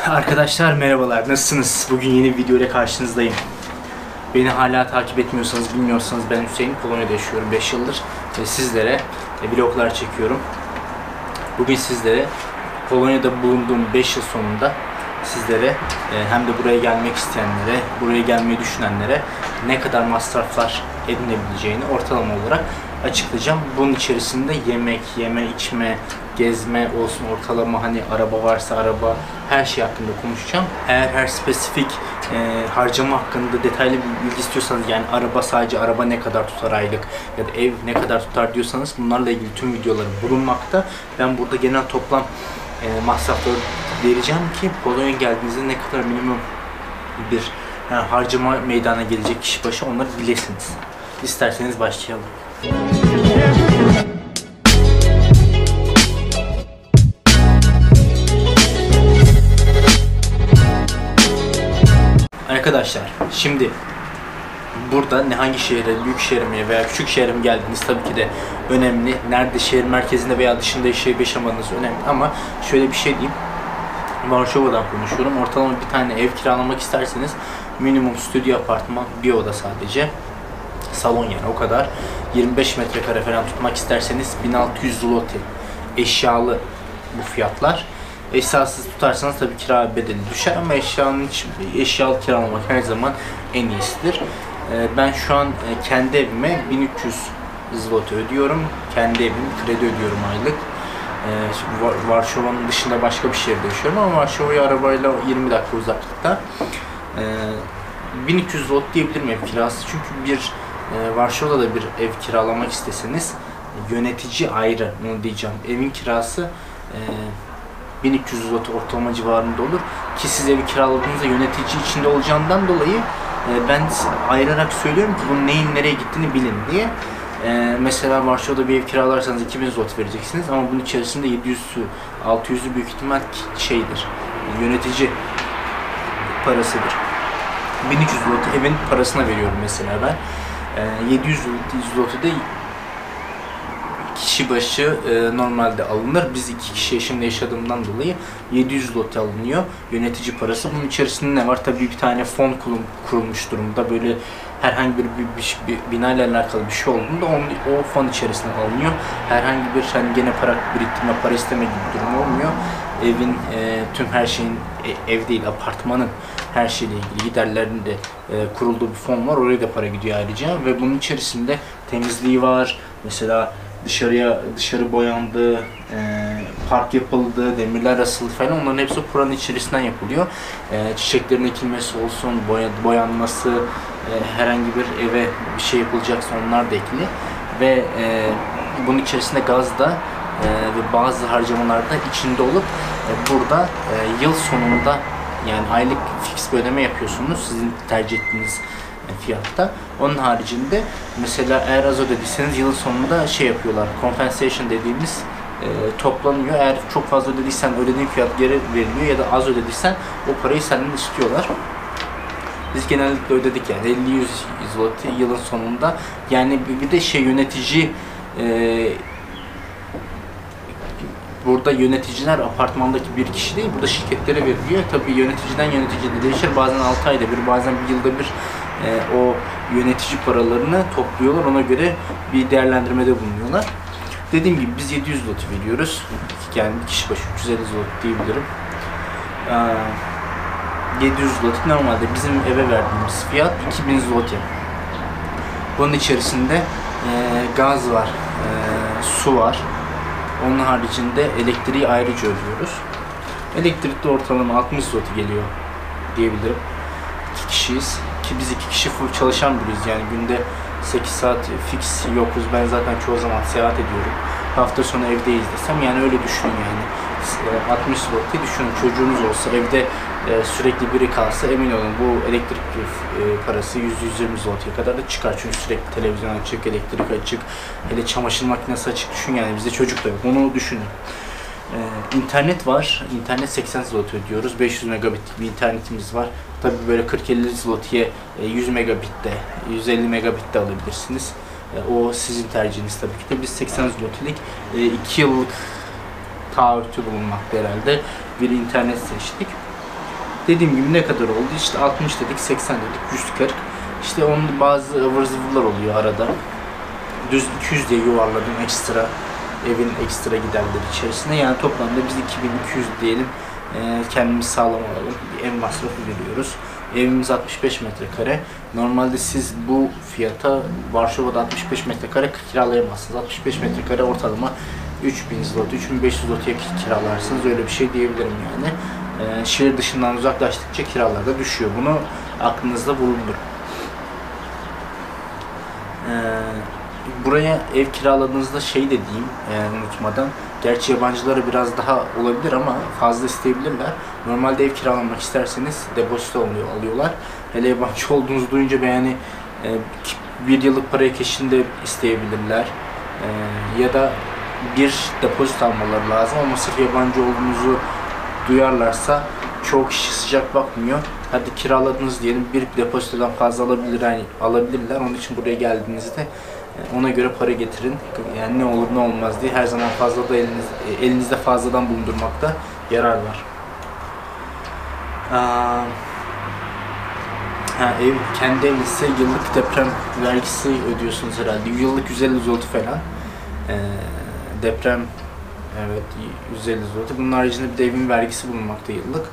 Arkadaşlar merhabalar, nasılsınız? Bugün yeni bir video ile karşınızdayım. Beni hala takip etmiyorsanız, bilmiyorsanız ben Hüseyin, Polonya'da yaşıyorum 5 yıldır ve sizlere vloglar çekiyorum. Bugün sizlere Polonya'da bulunduğum 5 yıl sonunda sizlere hem de buraya gelmek isteyenlere, buraya gelmeyi düşünenlere ne kadar masraflar edinebileceğini ortalama olarak açıklayacağım. Bunun içerisinde yemek, yeme, içme, gezme olsun, ortalama hani araba varsa araba, her şey hakkında konuşacağım. Eğer her spesifik harcama hakkında detaylı bir bilgi istiyorsanız, yani araba, sadece araba ne kadar tutar aylık ya da ev ne kadar tutar diyorsanız, bunlarla ilgili tüm videolarım bulunmakta. Ben burada genel toplam masrafları vereceğim ki Polonya'ya geldiğinizde ne kadar minimum bir harcama meydana gelecek kişi başı, onları bilesiniz. İsterseniz başlayalım. Arkadaşlar, şimdi burada hangi şehre, büyük şehre mi veya küçük şehre mi geldiğiniz tabii ki de önemli. Nerede, şehir merkezinde veya dışında yaşamanız önemli, ama şöyle bir şey diyeyim. Varşova'dan konuşuyorum. Ortalama bir tane ev kiralamak isterseniz minimum stüdyo apartman, bir oda sadece. Salon, yani o kadar. 25 metrekare falan tutmak isterseniz 1600 zloty. Eşyalı bu fiyatlar. Eşyasız tutarsanız tabii kira bedeli düşer, ama eşyalı kiralamak her zaman en iyisidir. Ben şu an kendi evime 1300 zloty ödüyorum. Kendi evim, kredi ödüyorum aylık. Varşova'nın dışında başka bir şehirde yaşıyorum, ama Varşova'ya arabayla 20 dakika uzaklıkta. 1300 zloty diyebilirim ev kirası, çünkü bir Varşova'da da bir ev kiralamak isteseniz yönetici ayrı, onu diyeceğim. Evin kirası 1300 zloty ortalama civarında olur ki siz evi kiraladığınızda yönetici içinde olacağından dolayı ben ayırarak söylüyorum ki bunun neyin nereye gittiğini bilin diye. Mesela Varşova'da bir ev kiralarsanız 2000 zloty vereceksiniz, ama bunun içerisinde 700'ü 600'ü büyük ihtimal şeydir, yönetici parasıdır. 1300 zloty evin parasına veriyorum mesela ben. 700 zloty de kişi başı normalde alınır. Biz 2 kişi şimdi yaşadığımdan dolayı 700 zloty alınıyor yönetici parası. Bunun içerisinde ne var? Tabii bir tane fon kurulmuş durumda. Böyle herhangi bir bina ile alakalı bir şey olduğunda o fon içerisinde alınıyor. Herhangi bir gene para biriktirme, para isteme gibi bir durum olmuyor. Evin tüm her şeyin, ev değil apartmanın her şeyle ilgili giderlerin de kurulduğu bir fon var. Oraya da para gidiyor ayrıca, ve bunun içerisinde temizliği var. Mesela dışarı boyandı, park yapıldı, demirler asıldı falan, onların hepsi buranın içerisinden yapılıyor. Çiçeklerin ekilmesi olsun, boyanması, herhangi bir eve bir şey yapılacaksa onlar da ekili. Ve bunun içerisinde gaz da ve bazı harcamalar da içinde olup burada yıl sonunda, yani aylık fix bir ödeme yapıyorsunuz sizin tercih ettiğiniz fiyatta. Onun haricinde mesela eğer az ödediyseniz yılın sonunda şey yapıyorlar, compensation dediğimiz toplanıyor. Eğer çok fazla ödediysen ödediğin fiyat geri veriliyor, ya da az ödediysen o parayı senden istiyorlar. Biz genellikle ödedik, yani 50-100 zloty yılın sonunda. Yani bir de yönetici, burada yöneticiler apartmandaki bir kişi değil, burada şirketlere veriliyor. Tabii yöneticiden yöneticiye de değişir. Bazen 6 ayda bir, bazen bir yılda bir o yönetici paralarını topluyorlar. Ona göre bir değerlendirmede bulunuyorlar. Dediğim gibi biz 700 zloty veriyoruz. Yani bir kişi başı 350 zloty diyebilirim. 700 zloty normalde bizim eve verdiğimiz fiyat 2000 zloty. Bunun içerisinde gaz var, su var. Onun haricinde elektriği ayrıca ödüyoruz. Elektrikte ortalama 60 zloty geliyor diyebilirim. 2 kişiyiz ki biz 2 kişi full çalışan biriyiz, yani günde 8 saat fix yokuz. Ben zaten çoğu zaman seyahat ediyorum. Hafta sonu evdeyiz desem, yani öyle düşünün yani. 60 zloty düşünün, çocuğunuz olsa evde sürekli biri kalsa, emin olun bu elektrik parası 100-120 zloty'ye kadar da çıkar. Çünkü sürekli televizyon açık, elektrik açık, hele çamaşır makinesi açık, düşün yani, bizde çocuk da yok, onu düşünün. İnternet var, internet 80 zloty ödüyoruz, 500 megabit bir internetimiz var. Tabii böyle 40-50 zloty'ye 100 megabitte, 150 megabitte alabilirsiniz. O sizin tercihiniz tabii ki de. Biz 80 zloty'lik 2 yıllık taahhütü bulunmakta herhalde bir internet seçtik. Dediğim gibi ne kadar oldu? İşte 60 dedik, 80 dedik, 140. İşte onun bazı ıvır zıvırlar oluyor arada. Düz 200 diye yuvarladım ekstra. Evin ekstra giderleri içerisinde. Yani toplamda biz 2200 diyelim. Kendimiz sağlam olalım. Bir ev masrafı veriyoruz. Evimiz 65 metrekare. Normalde siz bu fiyata Varşova'da 65 metrekare kiralayamazsınız. 65 metrekare ortalama 3000 zloty, 3500 zloty'ye kiralarsınız. Öyle bir şey diyebilirim yani. Şehir dışından uzaklaştıkça kiralar da düşüyor. Bunu aklınızda bulundurun. Buraya ev kiraladığınızda şey de diyeyim unutmadan. Gerçi yabancılara biraz daha olabilir ama fazla isteyebilirler. Normalde ev kiralamak isterseniz depozito alıyorlar. Hele yabancı olduğunuzu duyunca yani bir yıllık parayı keşinde isteyebilirler. Ya da bir depozito almaları lazım ama sırf yabancı olduğunuzu duyarlarsa çoğu kişi sıcak bakmıyor. Hadi kiraladınız diyelim, bir depozitodan fazla alabilirler. Onun için buraya geldiğinizde ona göre para getirin. Yani ne olur ne olmaz diye her zaman fazla da elinizde fazladan bulundurmakta yarar var. Ev kendi evinizse yıllık deprem vergisi ödüyorsunuz herhalde. Yıllık 150 zloty falan. Deprem, evet, 150 zloty. Bunun haricinde bir de evin vergisi bulunmakta yıllık.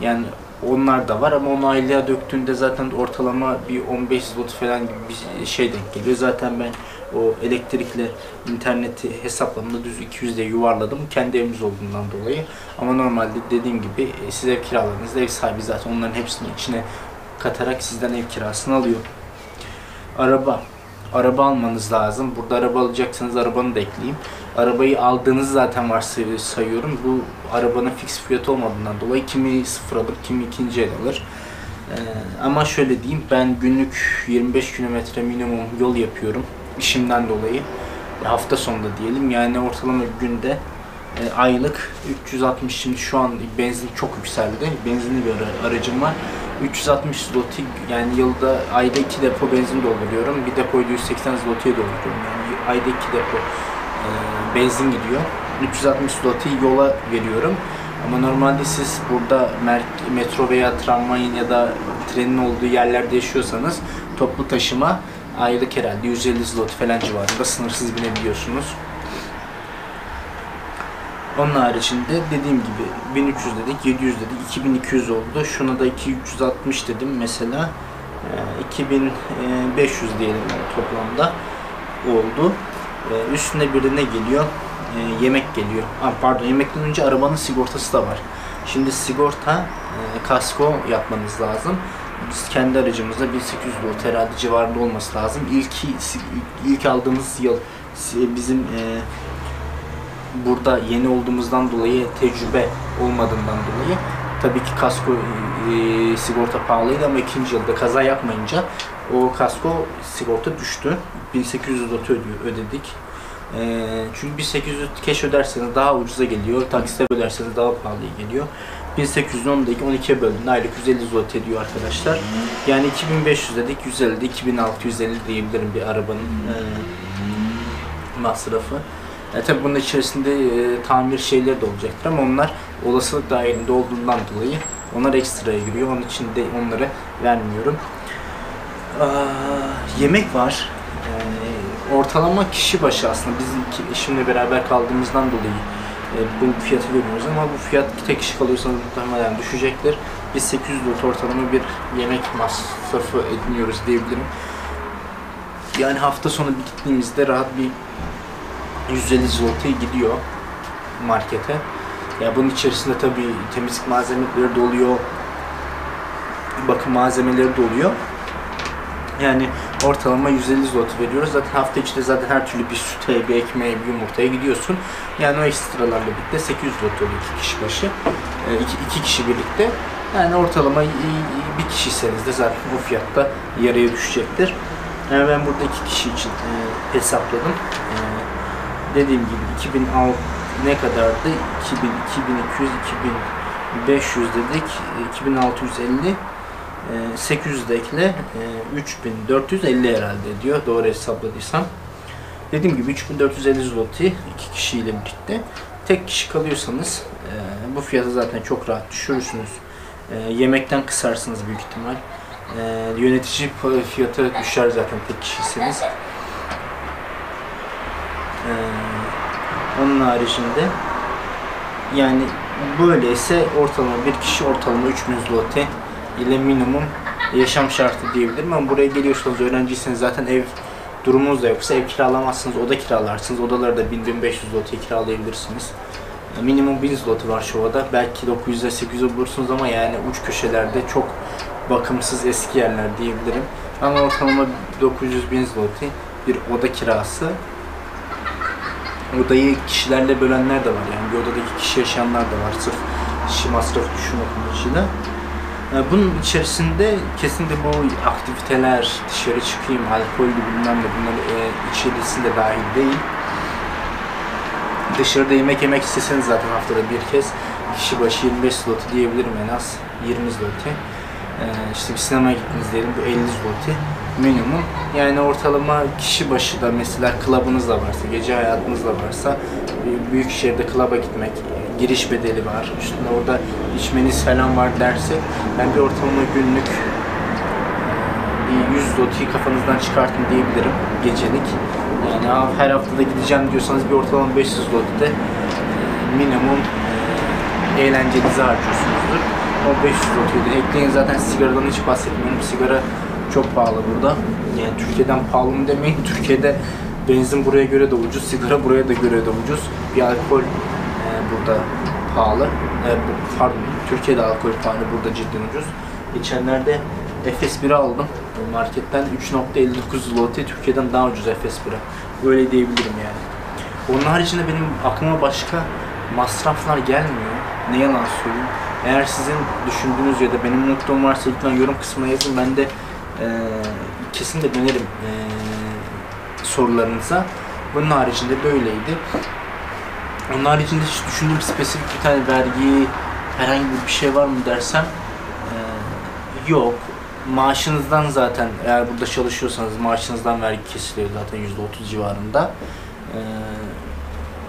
Yani onlar da var ama onu aylığa döktüğünde zaten ortalama bir 15 zloty falan gibi bir şey denk geliyor. Zaten ben o elektrikle interneti hesaplamada düz 200 diye yuvarladım kendi evimiz olduğundan dolayı. Ama normalde dediğim gibi siz ev kiraladığınızda ev sahibi zaten onların hepsini içine katarak sizden ev kirasını alıyor. Araba almanız lazım. Burada araba alacaksanız arabanı da ekleyeyim. Arabayı aldığınızı zaten varsayıyorum. Bu arabanın fix fiyatı olmadığından dolayı kimi sıfır alır, kimi ikinci el alır. Ama şöyle diyeyim, ben günlük 25 kilometre minimum yol yapıyorum işimden dolayı. Hafta sonunda diyelim, yani ortalama günde aylık 360, şimdi şu an benzin çok yükseldi. Benzinli bir aracım var. 360 zloty, yani yılda ayda 2 depo benzin dolduruyorum. Bir depoyu 180 zloty'ye dolduruyorum. Yani ayda 2 depo benzin gidiyor. 360 zloty yola veriyorum. Ama normalde siz burada metro veya tramvayın ya da trenin olduğu yerlerde yaşıyorsanız toplu taşıma aylık herhalde 150 zloty falan civarında sınırsız binebiliyorsunuz. Onun haricinde dediğim gibi 1300 dedik, 700 dedik, 2200 oldu. Şuna da 2360 dedim mesela. 2500 diyelim toplamda oldu. Üstüne bir de ne geliyor? Yemek geliyor. Pardon, yemekten önce arabanın sigortası da var. Şimdi sigorta, kasko yapmanız lazım. Biz kendi aracımızda 1800 volt herhalde civarında olması lazım. İlk aldığımız yıl bizim burada yeni olduğumuzdan dolayı, tecrübe olmadığından dolayı tabii ki kasko sigorta pahalıydı ama ikinci yılda kaza yapmayınca o kasko sigorta düştü. 1800 zloty ödedik. Çünkü 1800 cash öderseniz daha ucuza geliyor. Taksite öderseniz daha pahalıya geliyor. 1810'daki 12'ye böldüğünde aylık 150 zloty ediyor arkadaşlar. Yani 2500 dedik, 150 de 2650 diyebilirim bir arabanın masrafı. Tabii bunun içerisinde tamir şeyleri de olacaktır ama onlar olasılık dahilinde olduğundan dolayı onlar ekstraya giriyor. Onun için de onları vermiyorum. Yemek var. Ortalama kişi başı aslında bizim eşimle beraber kaldığımızdan dolayı bu fiyatı veriyoruz ama bu fiyat tek kişi kalıyorsanız muhtemelen düşecektir. Biz 800 zloty ortalama bir yemek masrafı ediniyoruz diyebilirim. Yani hafta sonu bir gittiğimizde rahat bir 150 zloty gidiyor markete. Ya bunun içerisinde tabii temizlik malzemeleri de oluyor, bakım malzemeleri de oluyor. Yani ortalama 150 zloty veriyoruz. Zaten hafta içinde zaten her türlü bir süte, bir ekmeğe, bir yumurtaya gidiyorsun. Yani o ekstralarla birlikte 800 zloty oluyor iki kişi başı. İki kişi birlikte. Yani ortalama bir kişiyseniz de zaten o fiyatta yarıya düşecektir. Yani ben burada iki kişi için hesapladım. Dediğim gibi 2006 ne kadardı? 2000, 2200, 2500 dedik. 2650. 800 de ekle 3450 herhalde ediyor. Doğru hesapladıysam. Dediğim gibi 3450 zloty iki kişiyle birlikte. Tek kişi kalıyorsanız bu fiyatı zaten çok rahat düşürürsünüz. Yemekten kısarsınız büyük ihtimal. Yönetici fiyatı düşer zaten tek kişiyseniz. Onun haricinde yani böyleyse ortalama bir kişi ortalama 3000 zloty ile minimum yaşam şartı diyebilirim. Ama buraya geliyorsanız, öğrenciyseniz zaten ev durumunuz da yoksa ev kiralamazsınız, oda kiralarsınız. Odaları da 1000-1500 zloty'ye kiralayabilirsiniz. Minimum 1000 zloty var Varşova'da. Belki 900'e 800'e bulursunuz ama yani uç köşelerde çok bakımsız eski yerler diyebilirim. Ama ortalama 900-1000 zloty bir oda kirası. Odayı kişilerle bölenler de var, yani bir odada 2 kişi yaşayanlar da var sırf kişi masrafı düşünmek amacıyla. Bunun içerisinde kesinlikle bu aktiviteler, dışarı çıkayım, alkollü bilmem ne, bunlar içerisinde dahil değil. Dışarıda yemek isteseniz zaten haftada bir kez kişi başı 25 zloty diyebilirim, en az 20 zloty. İşte bir sinemaya gittiniz diyelim, bu 50 zloty minimum. Yani ortalama kişi başı da mesela klubunuz da varsa, gece hayatınız da varsa, büyük şehirde kluba gitmek, giriş bedeli var, üstüne orada içmeniz falan var derse, ben bir ortalama günlük bir 100 zloty'yi kafanızdan çıkartın diyebilirim gecelik. Yani her haftada gideceğim diyorsanız bir ortalama 500 zloty'de minimum eğlencenizi harcıyorsunuzdur. O 500 zloty'yi de ekleyin, zaten sigaradan hiç bahsetmiyorum. Sigara çok pahalı burada. Yani Türkiye'den pahalı mı demeyin. Türkiye'de benzin buraya göre de ucuz, sigara buraya da göre de ucuz. Bir alkol burada pahalı. Pardon, Türkiye'de alkol pahalı, burada cidden ucuz. Geçenlerde Efes bira aldım marketten, 3.59 zloty, Türkiye'den daha ucuz Efes bira. Böyle diyebilirim yani. Onun haricinde benim aklıma başka masraflar gelmiyor. Ne yalan söyleyeyim. Eğer sizin düşündüğünüz ya da benim unuttuğum varsa lütfen yorum kısmına yazın. Ben de kesinlikle dönerim sorularınıza. Bunun haricinde böyleydi. Onun haricinde hiç düşündüğüm spesifik bir tane vergi, herhangi bir şey var mı dersem yok. Maaşınızdan zaten, eğer burada çalışıyorsanız maaşınızdan vergi kesiliyor zaten %30 civarında.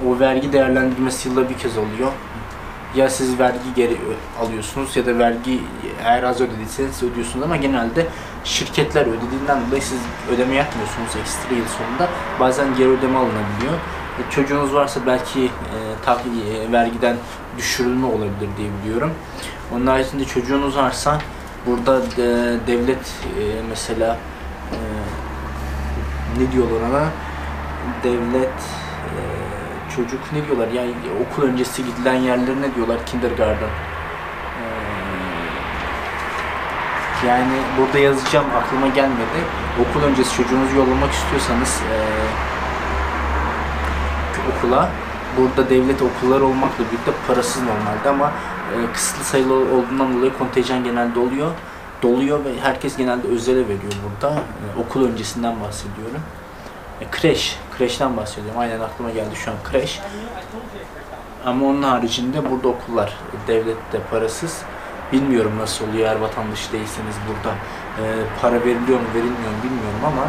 O vergi değerlendirmesi yılda bir kez oluyor. Ya siz vergi geri alıyorsunuz ya da vergi eğer az ödediyseniz ödüyorsunuz, ama genelde şirketler ödediğinden dolayı siz ödeme yapmıyorsunuz ekstra yıl sonunda. Bazen geri ödeme alınabiliyor. Çocuğunuz varsa belki vergiden düşürülme olabilir diye biliyorum. Onun haricinde çocuğunuz varsa burada devlet mesela ne diyorlar ona? Devlet çocuk ne diyorlar? Yani okul öncesi gidilen yerlere ne diyorlar? Kindergarten. Yani burada yazacağım, aklıma gelmedi. Okul öncesi çocuğunuzu yollamak istiyorsanız okula, burada devlet okulları olmakla birlikte parasız normalde, ama kısıtlı sayılı olduğundan dolayı kontenjan genelde doluyor ve herkes genelde özele veriyor burada. Okul öncesinden bahsediyorum. Kreşten bahsediyorum. Aynen aklıma geldi şu an, kreş. Ama onun haricinde burada okullar devlette parasız. Bilmiyorum nasıl oluyor eğer vatandaşı değilseniz burada. Para veriliyor mu verilmiyor mu bilmiyorum, ama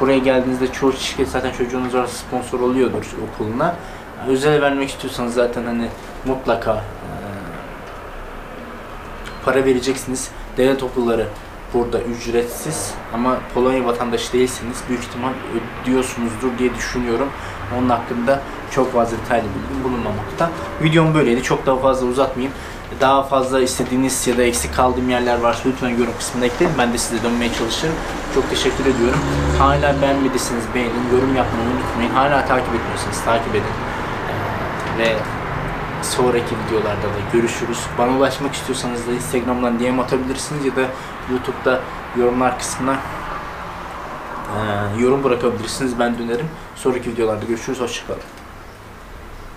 buraya geldiğinizde çoğu şirket zaten çocuğunuz varsa sponsor oluyordur okuluna. Özele vermek istiyorsanız zaten hani mutlaka para vereceksiniz. Devlet okulları burada ücretsiz, ama Polonya vatandaşı değilseniz büyük ihtimal ödüyorsunuzdur diye düşünüyorum. Onun hakkında çok fazla detaylı bilgim bulunmamakta. Videom böyleydi. Çok daha fazla uzatmayayım. Daha fazla istediğiniz ya da eksik kaldığım yerler varsa lütfen yorum kısmına ekleyin. Ben de size dönmeye çalışırım. Çok teşekkür ediyorum. Hala beğenmediyseniz beğenin, yorum yapmayı unutmayın. Hala takip etmiyorsanız takip edin. Ve sonraki videolarda da görüşürüz. Bana ulaşmak istiyorsanız da Instagram'dan DM atabilirsiniz ya da YouTube'da yorumlar kısmına yorum bırakabilirsiniz. Ben dönerim. Sonraki videolarda görüşürüz. Hoşçakalın.